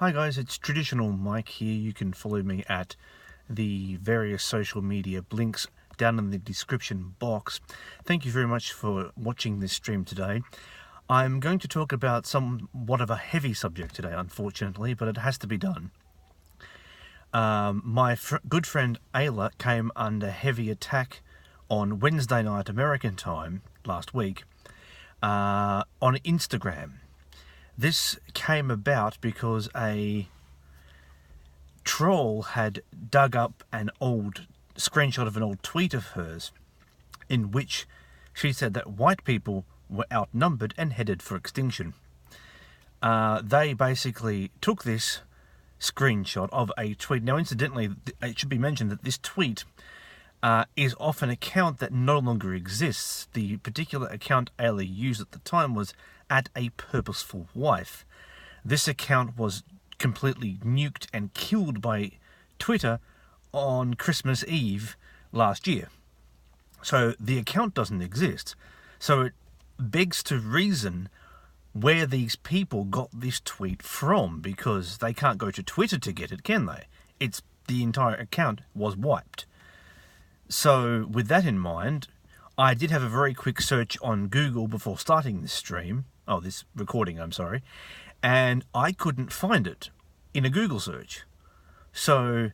Hi guys, it's Traditional Mike here. You can follow me at the various social media links down in the description box. Thank you very much for watching this stream today. I'm going to talk about somewhat of a heavy subject today, unfortunately, but it has to be done. My good friend Ayla came under heavy attack on Wednesday night American time last week on Instagram. This came about because a troll had dug up an old screenshot of an old tweet of hers in which she said that white people were outnumbered and headed for extinction. They basically took this screenshot of a tweet. Now, incidentally, it should be mentioned that this tweet is off an account that no longer exists. The particular account Ayla used at the time was at a purposeful wife. This account was completely nuked and killed by Twitter on Christmas Eve last year. So the account doesn't exist. So it begs to reason where these people got this tweet from, because they can't go to Twitter to get it, can they? The entire account was wiped. So with that in mind, I did have a very quick search on Google before starting this recording, and I couldn't find it in a Google search. So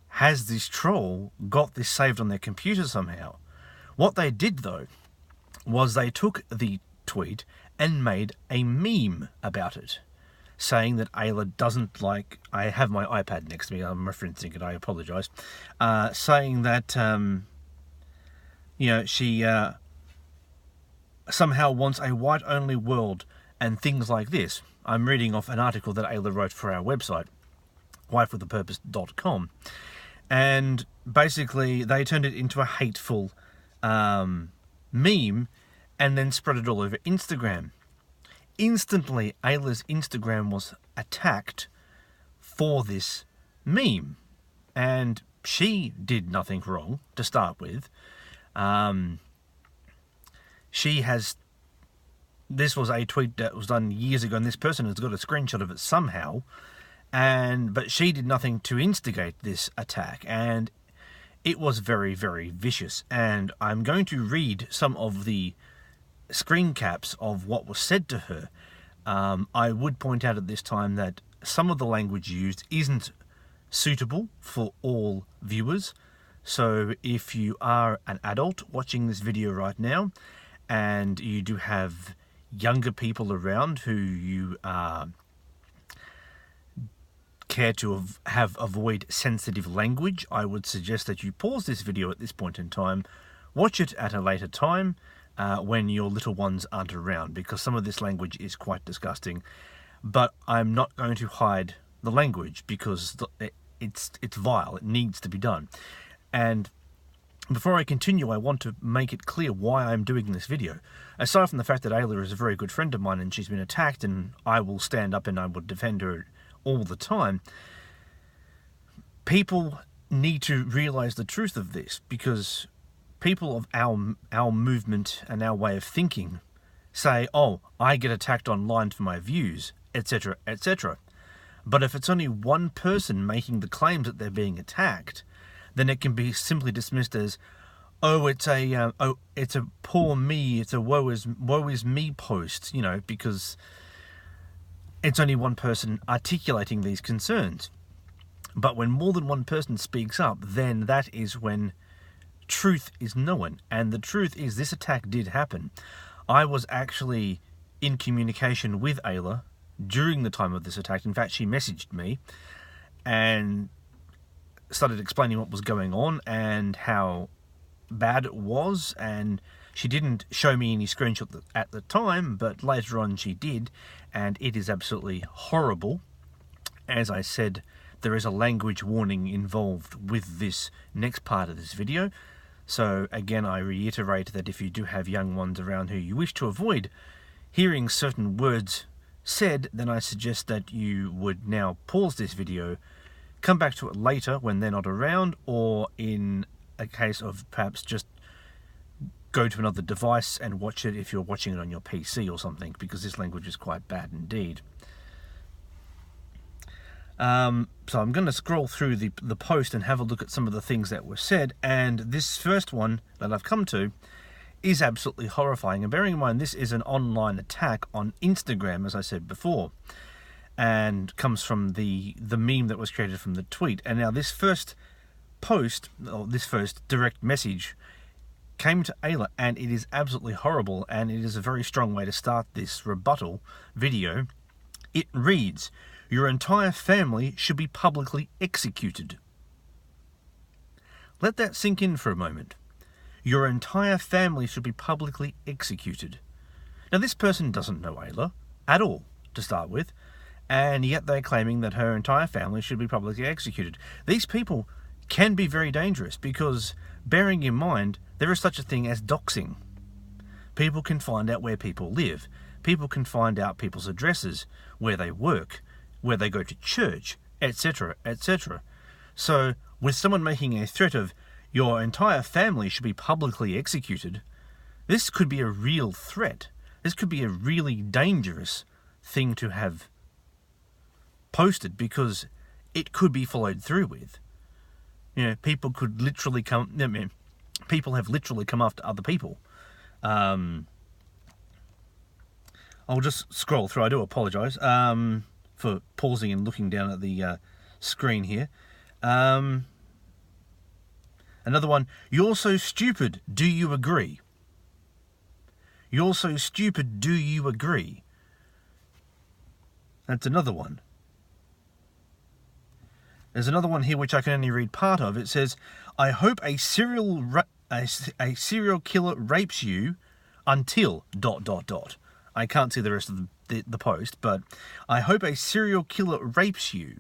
has this troll got this saved on their computer somehow? What they did, though, was they took the tweet and made a meme about it, saying that Ayla doesn't like... I have my iPad next to me, I'm referencing it, I apologise. Saying that, she somehow wants a white-only world and things like this. I'm reading off an article that Ayla wrote for our website, wifewithapurpose.com. And basically, they turned it into a hateful meme and then spread it all over Instagram. Instantly, Ayla's Instagram was attacked for this meme. And she did nothing wrong, to start with. This was a tweet that was done years ago, and this person has got a screenshot of it somehow. But she did nothing to instigate this attack, and it was very, very vicious. And I'm going to read some of the screen caps of what was said to her. I would point out at this time that some of the language used isn't suitable for all viewers. So if you are an adult watching this video right now, and you do have younger people around who you care to avoid sensitive language, I would suggest that you pause this video at this point in time, watch it at a later time when your little ones aren't around, because some of this language is quite disgusting. But I'm not going to hide the language because it's vile. It needs to be done. And before I continue, I want to make it clear why I'm doing this video. Aside from the fact that Ayla is a very good friend of mine and she's been attacked, and I will stand up and I will defend her all the time, people need to realize the truth of this, because people of our movement and our way of thinking say, oh, I get attacked online for my views, etc., etc. But if it's only one person making the claims that they're being attacked, then it can be simply dismissed as, oh, it's a poor me, it's a woe is me post, because it's only one person articulating these concerns. But when more than one person speaks up, then that is when truth is known. And the truth is, this attack did happen. I was actually in communication with Ayla during the time of this attack. In fact, she messaged me and started explaining what was going on and how bad it was. And she didn't show me any screenshot at the time, but later on she did, and it is absolutely horrible. As I said, there is a language warning involved with this next part of this video. So again, I reiterate that if you do have young ones around who you wish to avoid hearing certain words said, then I suggest that you would now pause this video, come back to it later when they're not around, or in a case of perhaps just go to another device and watch it if you're watching it on your PC or something, because this language is quite bad indeed. So I'm going to scroll through the post and have a look at some of the things that were said. And this first one that I've come to is absolutely horrifying. And bearing in mind, this is an online attack on Instagram, as I said before, and comes from the meme that was created from the tweet. And now this first post, or this first direct message, came to Ayla, and it is absolutely horrible, and it is a very strong way to start this rebuttal video. It reads, "Your entire family should be publicly executed." Let that sink in for a moment. Your entire family should be publicly executed. Now, this person doesn't know Ayla at all, to start with, and yet they're claiming that her entire family should be publicly executed. These people can be very dangerous because, bearing in mind, there is such a thing as doxing. People can find out where people live. People can find out people's addresses, where they work, where they go to church, etc., etc. So, with someone making a threat of your entire family should be publicly executed, this could be a real threat. This could be a really dangerous thing to have posted because it could be followed through with. You know, people could literally come... I mean, people have literally come after other people. I'll just scroll through. I do apologise for pausing and looking down at the screen here. Another one. "You're so stupid, do you agree?" "You're so stupid, do you agree?" That's another one. There's another one here which I can only read part of. It says, "I hope a serial killer rapes you until ... I can't see the rest of the post, but "I hope a serial killer rapes you ...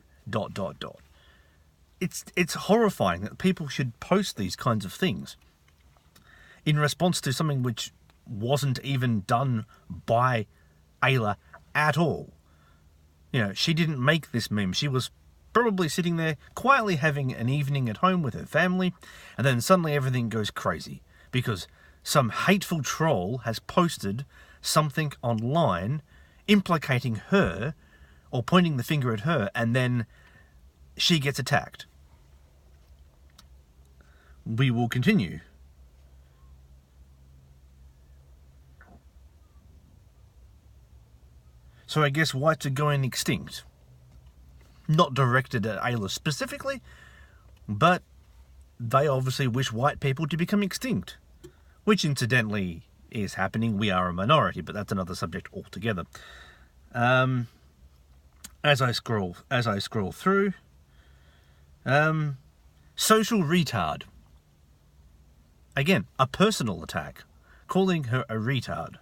It's horrifying that people should post these kinds of things in response to something which wasn't even done by Ayla at all. You know, she didn't make this meme. She was probably sitting there quietly having an evening at home with her family, and then suddenly everything goes crazy because some hateful troll has posted something online implicating her or pointing the finger at her, and then she gets attacked. We will continue. So I guess whites are going extinct. Not directed at Ayla specifically, but they obviously wish white people to become extinct, which incidentally is happening. We are a minority, but that's another subject altogether. As I scroll through, social retard. Again, a personal attack, calling her a retard.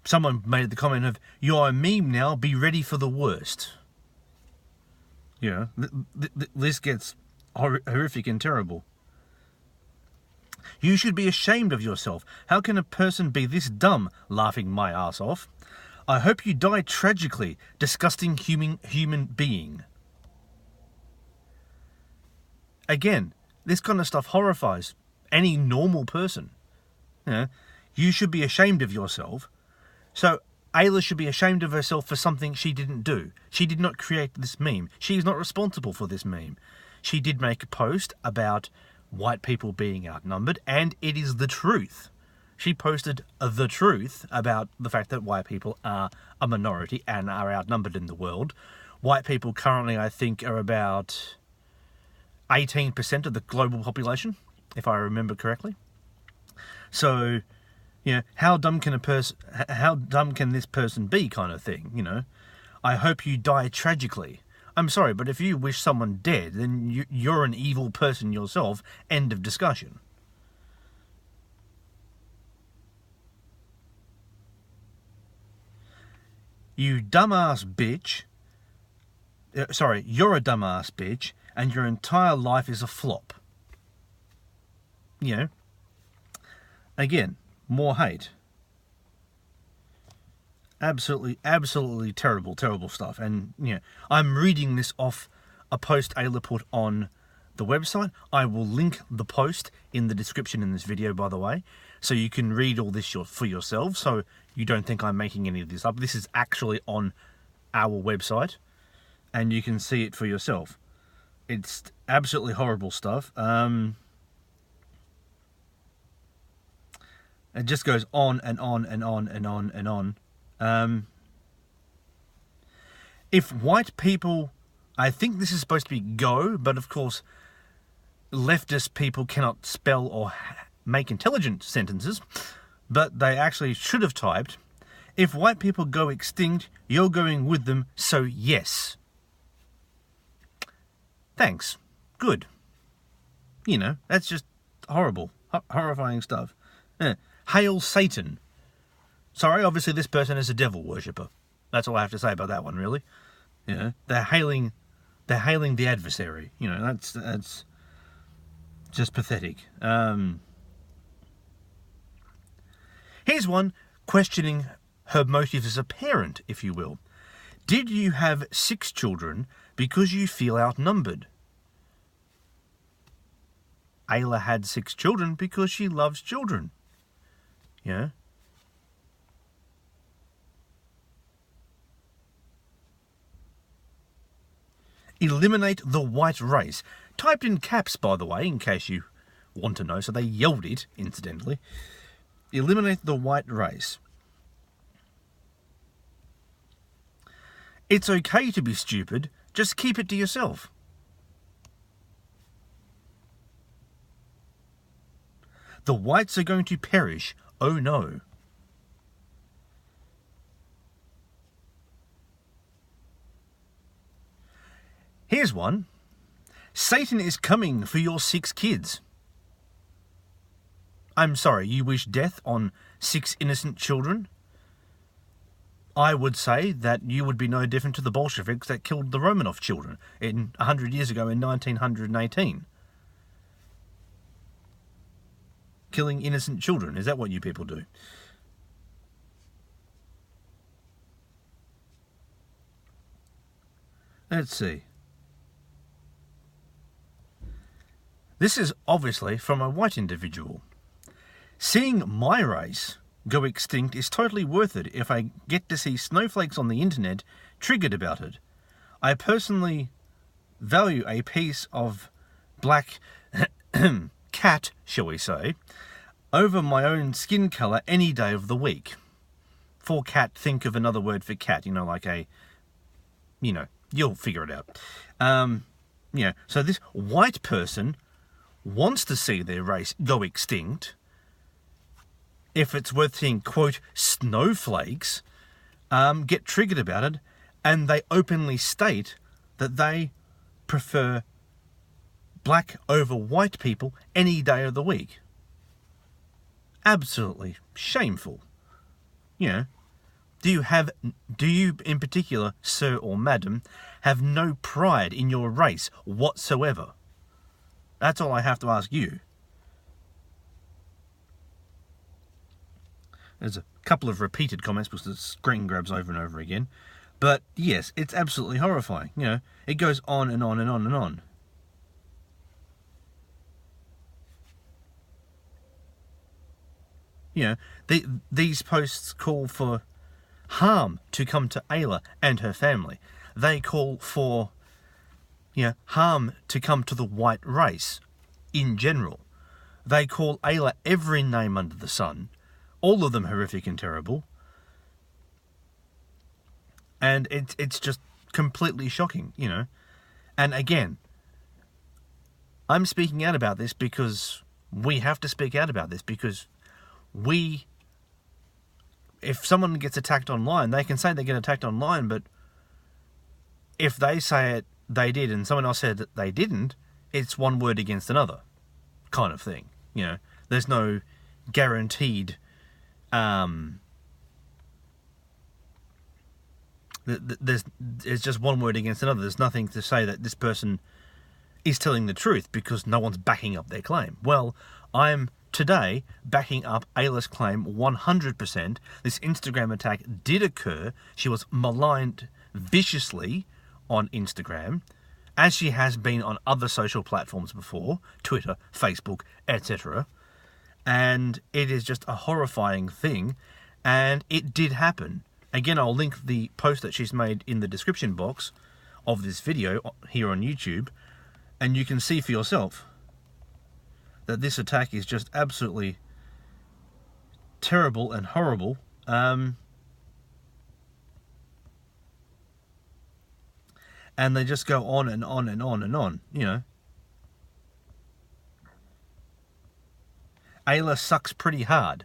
Someone made the comment of, "You're a meme now, be ready for the worst." You know, this gets horrific and terrible. "You should be ashamed of yourself. How can a person be this dumb? Laughing my ass off. I hope you die tragically, disgusting human being." Again, this kind of stuff horrifies any normal person. You know, you should be ashamed of yourself. So Ayla should be ashamed of herself for something she didn't do. She did not create this meme. She is not responsible for this meme. She did make a post about white people being outnumbered, and it is the truth. She posted the truth about the fact that white people are a minority and are outnumbered in the world. White people currently, I think, are about 18% of the global population, if I remember correctly. So, you know, how dumb can this person be, kind of thing, you know? "I hope you die tragically." I'm sorry, but if you wish someone dead, then you're an evil person yourself. End of discussion. "You dumbass bitch." Sorry, "You're a dumbass bitch, and your entire life is a flop." You know, again, more hate. Absolutely terrible stuff. And, you know, I'm reading this off a post Ayla put on the website. I will link the post in the description in this video, by the way, so you can read all this for yourself, so you don't think I'm making any of this up. This is actually on our website, and you can see it for yourself. It's absolutely horrible stuff. It just goes on and on and on and on and on. If white people, I think this is supposed to be go, but of course leftist people cannot spell or make intelligent sentences, but they actually should have typed, if white people go extinct, you're going with them, so yes. Thanks. Good. You know, that's just horrible. Horrifying stuff. Hail Satan. Sorry, obviously this person is a devil worshipper. That's all I have to say about that one, really. You know, they're hailing the adversary. You know, that's just pathetic. Here's one questioning her motives as a parent, if you will. Did you have 6 children because you feel outnumbered? Ayla had 6 children because she loves children. Yeah. Eliminate the white race. Typed in caps, by the way, in case you want to know. So they yelled it, incidentally. Eliminate the white race. It's okay to be stupid. Just keep it to yourself. The whites are going to perish. Oh no. Here's one. Satan is coming for your 6 kids. I'm sorry, you wish death on 6 innocent children? I would say that you would be no different to the Bolsheviks that killed the Romanov children 100 years ago in 1918. Killing innocent children, is that what you people do? Let's see. This is obviously from a white individual. Seeing my race go extinct is totally worth it if I get to see snowflakes on the internet triggered about it. I personally value a piece of black cat, shall we say, over my own skin colour any day of the week. For cat, think of another word for cat, you know, like a, you know, you'll figure it out. Yeah, so this white person wants to see their race go extinct. If it's worth seeing, quote, snowflakes, get triggered about it, and they openly state that they prefer black over white people any day of the week. Absolutely shameful. You know, do you in particular, sir or madam, have no pride in your race whatsoever? That's all I have to ask you. There's a couple of repeated comments because the screen grabs over and over again. But yes, it's absolutely horrifying. You know, it goes on and on and on and on. You know, these posts call for harm to come to Ayla and her family. They call for, you know, harm to come to the white race in general. They call Ayla every name under the sun. All of them horrific and terrible. And it's just completely shocking, you know. And again, I'm speaking out about this because we have to speak out about this, because if someone gets attacked online, they can say they get attacked online, but if they say it, they did, and someone else said that they didn't, it's one word against another kind of thing, you know. There's no guaranteed it's just one word against another. There's nothing to say that this person is telling the truth because no one's backing up their claim. Well, I'm today backing up Ayla's claim 100%. This Instagram attack did occur. She was maligned viciously on Instagram. as she has been on other social platforms before, Twitter, Facebook, etc. And it is just a horrifying thing, and it did happen. Again, I'll link the post that she's made in the description box of this video here on YouTube, and you can see for yourself that this attack is just absolutely terrible and horrible. And they just go on and on and on and on, you know. Ayla sucks pretty hard.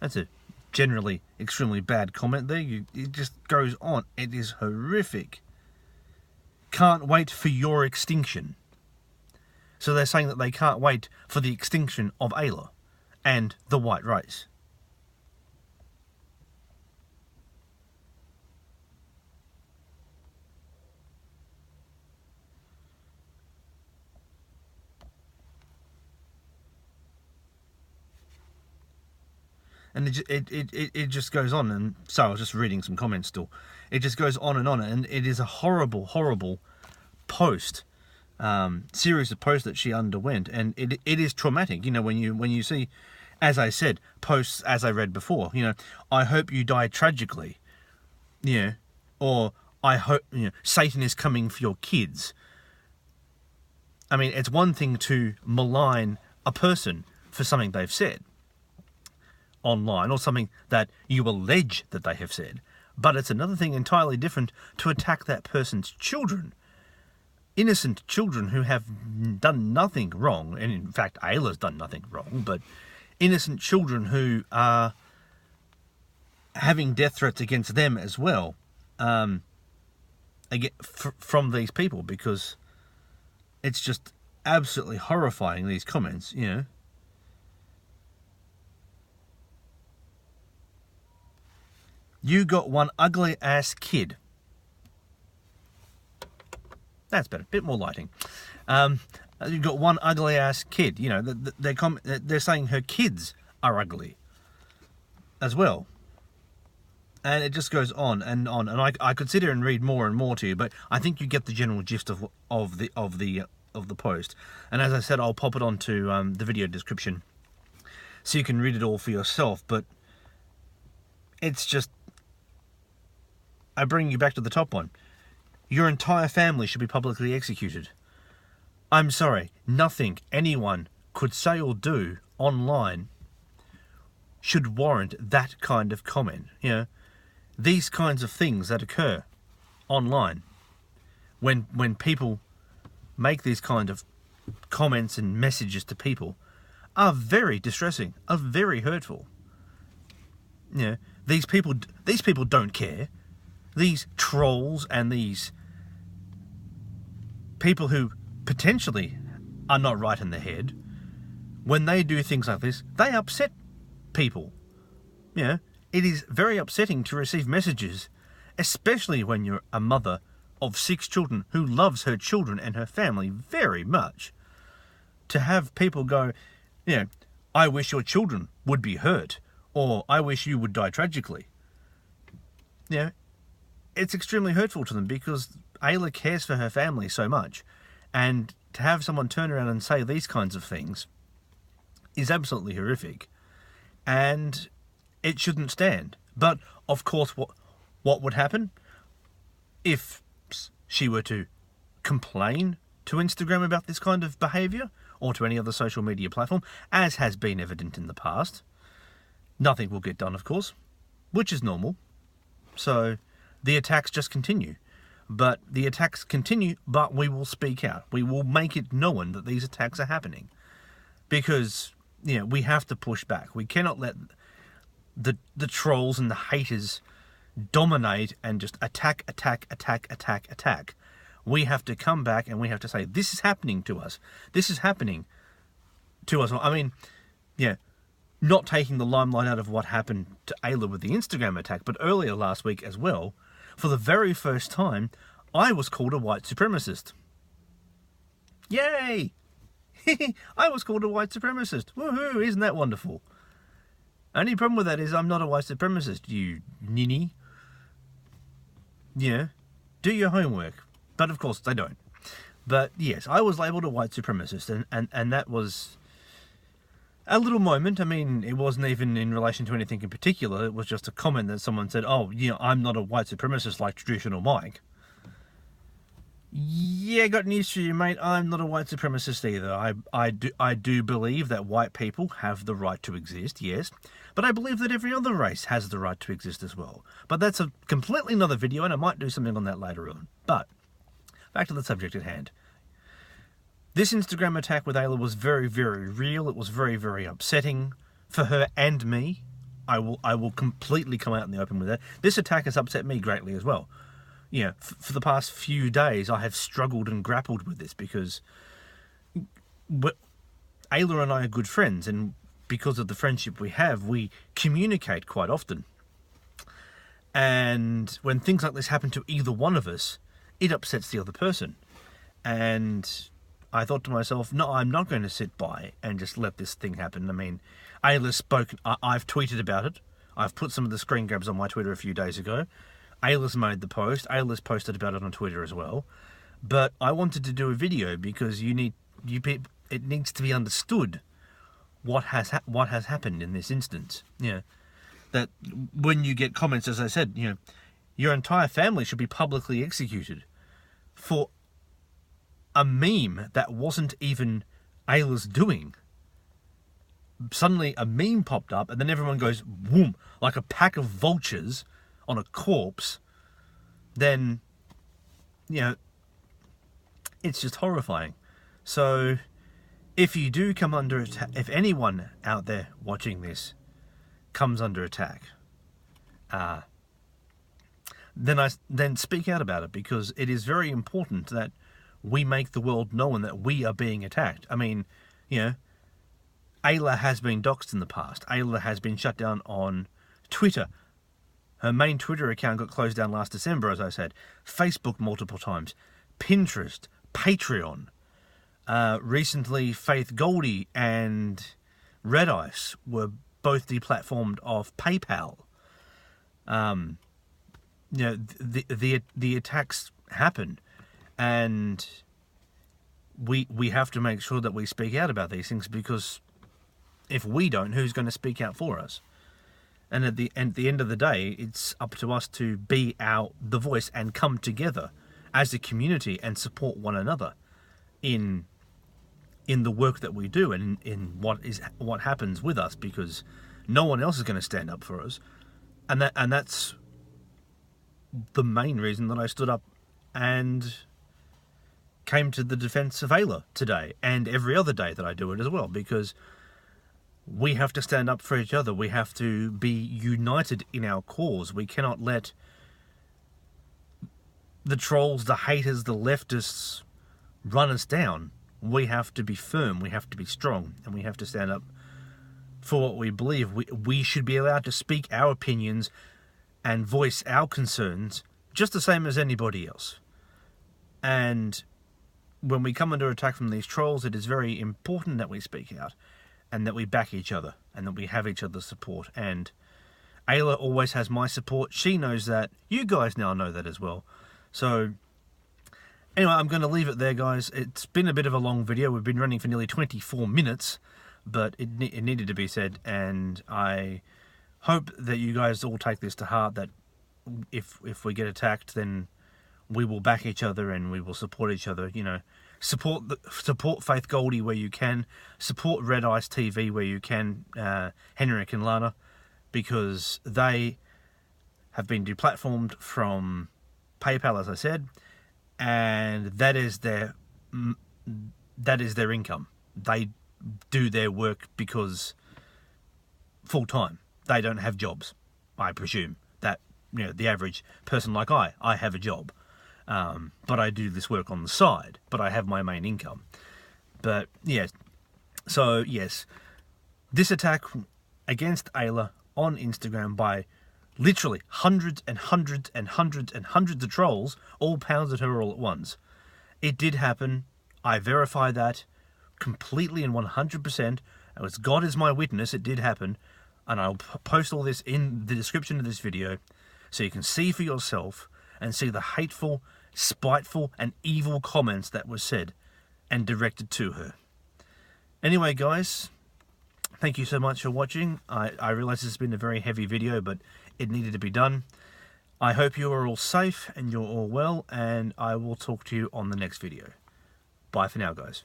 That's a generally extremely bad comment there. It just goes on. It is horrific. Can't wait for your extinction. So they're saying that they can't wait for the extinction of Ayla and the white race. And it just goes on, and so I was just reading some comments still. It just goes on, and it is a horrible, horrible post, series of posts that she underwent, and it is traumatic. You know, when you see, as I said, posts as I read before. You know, I hope you die tragically. Yeah, or I hope, you know, Satan is coming for your kids. I mean, it's one thing to malign a person for something they've said online, or something that you allege that they have said, but it's another thing entirely different to attack that person's children, innocent children who have done nothing wrong. And in fact, Ayla's done nothing wrong, but innocent children who are having death threats against them as well, again, from these people, because it's just absolutely horrifying, these comments, you know. You got one ugly ass kid. That's better. Bit more lighting. You got one ugly ass kid. You know, they're saying her kids are ugly as well. And it just goes on and on. And I could sit here and read more and more to you, but I think you get the general gist of the post. And as I said, I'll pop it onto the video description so you can read it all for yourself. But it's just, I bring you back to the top one. Your entire family should be publicly executed. I'm sorry, nothing anyone could say or do online should warrant that kind of comment. You know, these kinds of things that occur online, when people make these kind of comments and messages to people, are very distressing, are very hurtful. You know, these people don't care. These trolls and these people who potentially are not right in the head, when they do things like this, they upset people. You know, it is very upsetting to receive messages, especially when you're a mother of 6 children who loves her children and her family very much, to have people go, you know, I wish your children would be hurt, or I wish you would die tragically. You know, it's extremely hurtful to them, because Ayla cares for her family so much, and to have someone turn around and say these kinds of things is absolutely horrific, and it shouldn't stand. But of course, what would happen if she were to complain to Instagram about this kind of behaviour, or to any other social media platform, as has been evident in the past? Nothing will get done, of course, which is normal. So the attacks just continue. But the attacks continue, but we will speak out. We will make it known that these attacks are happening. Because, you know, we have to push back. We cannot let the trolls and the haters dominate and just attack. We have to come back and we have to say, this is happening to us. This is happening to us. I mean, yeah, not taking the limelight out of what happened to Ayla with the Instagram attack, but earlier last week as well, for the very first time, I was called a white supremacist. Yay! I was called a white supremacist. Woohoo! Isn't that wonderful? Only problem with that is I'm not a white supremacist, you ninny. Yeah, do your homework. But of course they don't. But yes, I was labelled a white supremacist, and that was a little moment. I mean, it wasn't even in relation to anything in particular. It was just a comment that someone said, oh, I'm not a white supremacist like traditional Mike. Yeah, got news for you, mate. I'm not a white supremacist either. I do believe that white people have the right to exist, yes. But I believe that every other race has the right to exist as well. But that's a completely another video, and I might do something on that later on. But back to the subject at hand. This Instagram attack with Ayla was very, very real. It was very, very upsetting for her and me. I will completely come out in the open with that. This attack has upset me greatly as well. For the past few days, I have struggled and grappled with this because Ayla and I are good friends, and because of the friendship we have, we communicate quite often. And when things like this happen to either one of us, it upsets the other person. And I thought to myself, no, I'm not going to sit by and just let this thing happen. I mean, Ayla's spoken, I've tweeted about it. I've put some of the screen grabs on my Twitter a few days ago. Ayla's made the post. Ayla's posted about it on Twitter as well. But I wanted to do a video because it needs to be understood what has happened in this instance. That when you get comments, as I said, your entire family should be publicly executed for a meme that wasn't even Ayla's doing. Suddenly a meme popped up, and then everyone goes, whoom, like a pack of vultures on a corpse. Then, it's just horrifying. So, if you do come under attack, if anyone out there watching this comes under attack, then speak out about it, because it is very important that we make the world know that we are being attacked. I mean, Ayla has been doxxed in the past. Ayla has been shut down on Twitter. Her main Twitter account got closed down last December, as I said. Facebook multiple times. Pinterest. Patreon. Recently, Faith Goldie and Red Ice were both deplatformed of PayPal. The attacks happen, and we have to make sure that we speak out about these things, because if we don't, who's going to speak out for us? And at the end of the day, it's up to us to be the voice and come together as a community and support one another in the work that we do, and in what happens with us, because no one else is going to stand up for us. And that's the main reason that I stood up and came to the defense of Ayla today, and every other day that I do it as well, because we have to stand up for each other. We have to be united in our cause. We cannot let the trolls, the haters, the leftists run us down. We have to be firm, we have to be strong, and we have to stand up for what we believe. We should be allowed to speak our opinions and voice our concerns just the same as anybody else. And when we come under attack from these trolls, it is very important that we speak out, and that we back each other, and that we have each other's support. And Ayla always has my support. She knows that. You guys now know that as well. So, anyway, I'm going to leave it there, guys. It's been a bit of a long video. We've been running for nearly 24 minutes, but it needed to be said. And I hope that you guys all take this to heart, that if we get attacked, then we will back each other and we will support each other. Support Faith Goldie where you can. Support Red Ice TV where you can, Henrik and Lana, because they have been deplatformed from PayPal, as I said, and that is their income. They do their work because full time. They don't have jobs, I presume. That the average person like I have a job. But I do this work on the side, but I have my main income. But yes, so yes, this attack against Ayla on Instagram by literally hundreds and hundreds and hundreds and hundreds of trolls all pounded her all at once. It did happen. I verify that completely and 100%. As God is my witness, it did happen. And I'll post all this in the description of this video so you can see for yourself and see the hateful, spiteful and evil comments that were said and directed to her. Anyway, guys, thank you so much for watching. I realize this has been a very heavy video, but it needed to be done. I hope you are all safe and you're all well, and I will talk to you on the next video. Bye for now, guys.